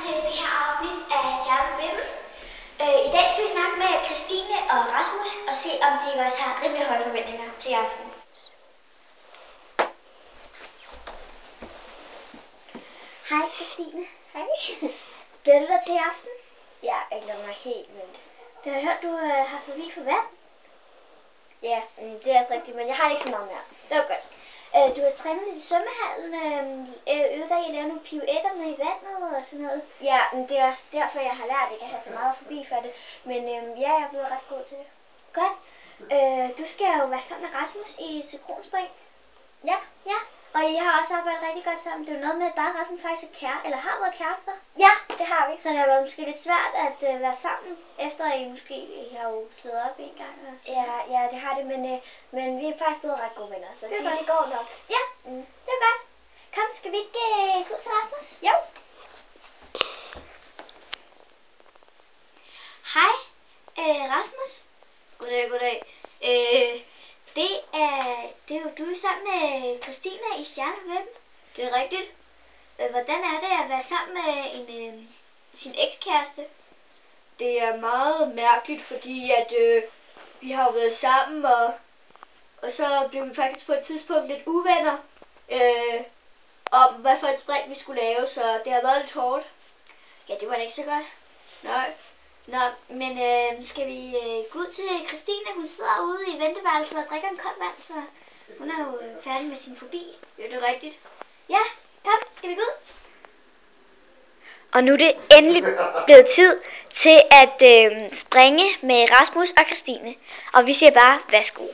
til det her afsnit af Stjernebimmen. I dag skal vi snakke med Christine og Rasmus og se, om de også har rimelig høje forventninger til aften. Hej Christine. Hej. Glæder du dig til i aften? Ja, jeg glæder mig helt vildt. Det har jeg hørt, du har forbi for vand. Ja, det er altså rigtigt, men jeg har det ikke så meget mere. Det var godt. Du har trænet i svømmehallen, øvet dig i at lave nogle pirouetter i vandet og sådan noget. Ja, men det er også derfor, jeg har lært, at jeg kan have så meget forbi for det. Men ja, jeg er blevet ret god til det. Godt. Du skal jo være sammen med Rasmus i synkronsspring. Ja. Ja. Og I har også arbejdet rigtig godt sammen. Det er jo noget med, at dig og Rasmus faktisk har været kærester. Ja, det har vi. Så det har været måske lidt svært at være sammen, efter I har jo slået op en gang. Ja, det har det, men vi er faktisk blevet ret gode venner, så det går nok. Ja, det er godt. Kom, skal vi ikke gå ud til Rasmus? Jo. Hej, Rasmus. Goddag. Det er jo du er sammen med Christine i Stjernebimmen. Det er rigtigt. Hvordan er det at være sammen med sin ekskæreste? Det er meget mærkeligt, fordi at vi har været sammen, og så blev vi faktisk på et tidspunkt lidt uvenner om, hvad for et spring vi skulle lave, så det har været lidt hårdt. Ja, det var da ikke så godt. Nej. Nå, men skal vi gå ud til Christine? Hun sidder ude i venteværelset og drikker en kold vand, så hun er jo færdig med sin fobi. Ja, det er rigtigt. Ja, kom, skal vi gå ud? Og nu er det endelig blevet tid til at springe med Rasmus og Christine. Og vi siger bare, værsgo.